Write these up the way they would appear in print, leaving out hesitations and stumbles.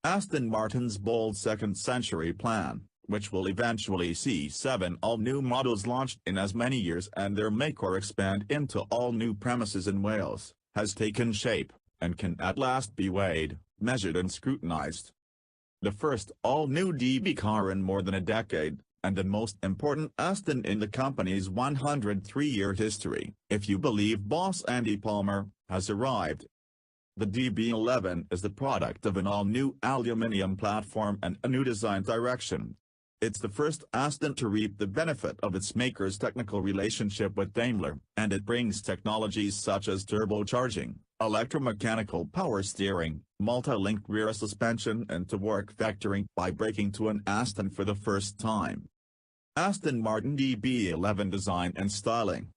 Aston Martin's bold second-century plan, which will eventually see 7 all-new models launched in as many years and their make or expand into all-new premises in Wales, has taken shape, and can at last be weighed, measured and scrutinized. The first all-new DB car in more than a decade, and the most important Aston in the company's 103-year history, if you believe boss Andy Palmer, has arrived. The DB11 is the product of an all-new aluminium platform and a new design direction. It's the first Aston to reap the benefit of its maker's technical relationship with Daimler, and it brings technologies such as turbocharging, electromechanical power steering, multi-link rear suspension and torque vectoring by breaking to an Aston for the first time. Aston Martin DB11 design and styling.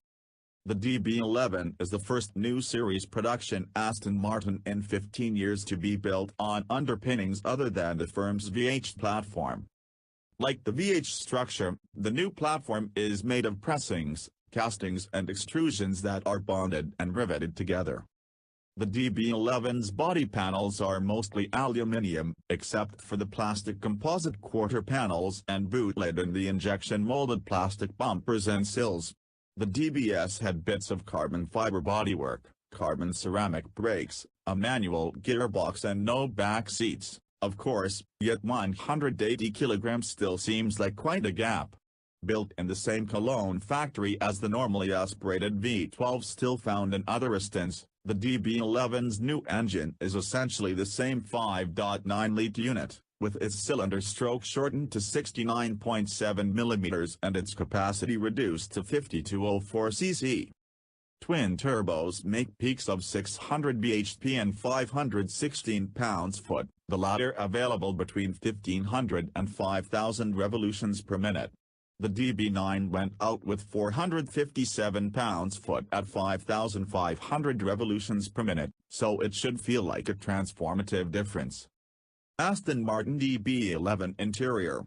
The DB11 is the first new series production Aston Martin in 15 years to be built on underpinnings other than the firm's VH platform. Like the VH structure, the new platform is made of pressings, castings and extrusions that are bonded and riveted together. The DB11's body panels are mostly aluminium, except for the plastic composite quarter panels and boot lid and the injection-molded plastic bumpers and sills. The DBS had bits of carbon fiber bodywork, carbon ceramic brakes, a manual gearbox and no back seats. Of course, yet 180 kilograms still seems like quite a gap. Built in the same Cologne factory as the normally aspirated V12 still found in other Astons, the DB11's new engine is essentially the same 5.9-litre unit, with its cylinder stroke shortened to 69.7 mm and its capacity reduced to 5204 cc. Twin turbos make peaks of 600 bhp and 516 pounds-foot, the latter available between 1500 and 5000 revolutions per minute. The DB9 went out with 457 pounds-foot at 5500 revolutions per minute, so it should feel like a transformative difference. Aston Martin DB11 interior.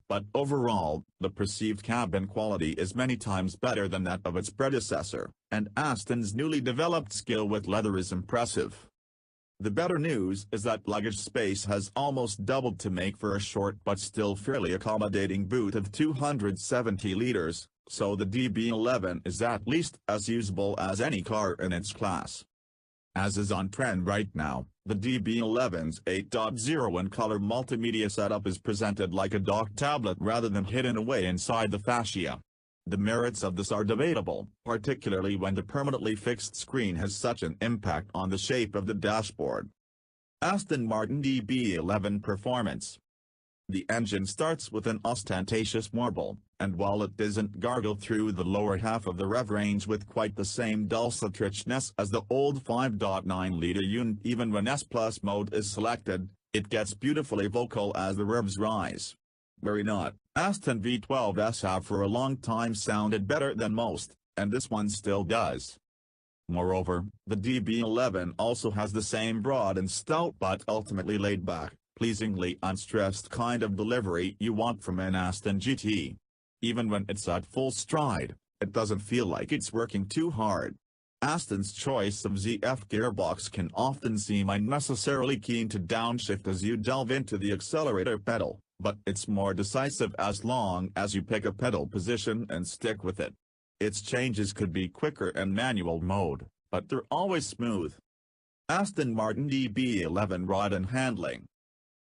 But overall, the perceived cabin quality is many times better than that of its predecessor, and Aston's newly developed skill with leather is impressive. The better news is that luggage space has almost doubled to make for a short but still fairly accommodating boot of 270 litres, so the DB11 is at least as usable as any car in its class. As is on trend right now, the DB11's 8.0 in-color multimedia setup is presented like a docked tablet rather than hidden away inside the fascia. The merits of this are debatable, particularly when the permanently fixed screen has such an impact on the shape of the dashboard. Aston Martin DB11 performance. The engine starts with an ostentatious warble, and while it doesn't gargle through the lower half of the rev range with quite the same dulcet richness as the old 5.9-litre unit, even when S+ mode is selected, it gets beautifully vocal as the revs rise. Worry not, Aston V12s have for a long time sounded better than most, and this one still does. Moreover, the DB11 also has the same broad and stout but ultimately laid-back, pleasingly unstressed kind of delivery you want from an Aston GT. Even when it's at full stride, it doesn't feel like it's working too hard. Aston's choice of ZF gearbox can often seem unnecessarily keen to downshift as you delve into the accelerator pedal, but it's more decisive as long as you pick a pedal position and stick with it. Its changes could be quicker in manual mode, but they're always smooth. Aston Martin DB11 ride and handling.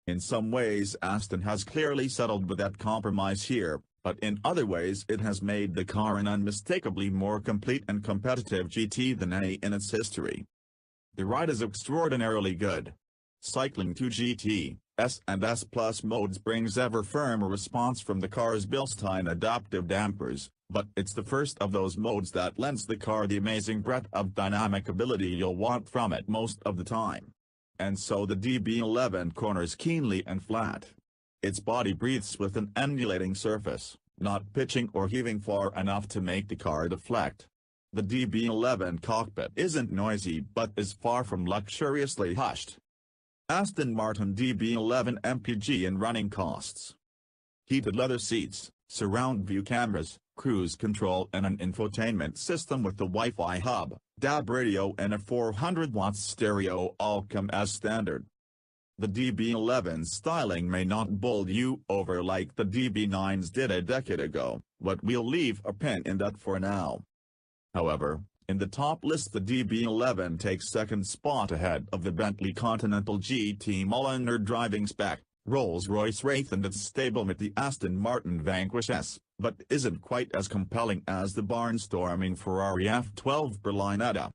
In some ways Aston has clearly settled with that compromise here, but in other ways it has made the car an unmistakably more complete and competitive GT than any in its history. The ride is extraordinarily good. Cycling to GT, S and S+ modes brings ever firmer response from the car's Bilstein adaptive dampers, but it's the first of those modes that lends the car the amazing breadth of dynamic ability you'll want from it most of the time. And so the DB11 corners keenly and flat. Its body breathes with an undulating surface, not pitching or heaving far enough to make the car deflect. The DB11 cockpit isn't noisy but is far from luxuriously hushed. Aston Martin DB11 MPG and running costs. Heated leather seats, surround view cameras, cruise control and an infotainment system with the Wi-Fi hub, DAB radio and a 400 watts stereo all come as standard. The DB11's styling may not bowl you over like the DB9s did a decade ago, but we'll leave a pin in that for now. However, in the top list the DB11 takes second spot ahead of the Bentley Continental GT Mulliner driving spec, Rolls-Royce Wraith and its stablemate the Aston Martin Vanquish S, but isn't quite as compelling as the barnstorming Ferrari F12 Berlinetta.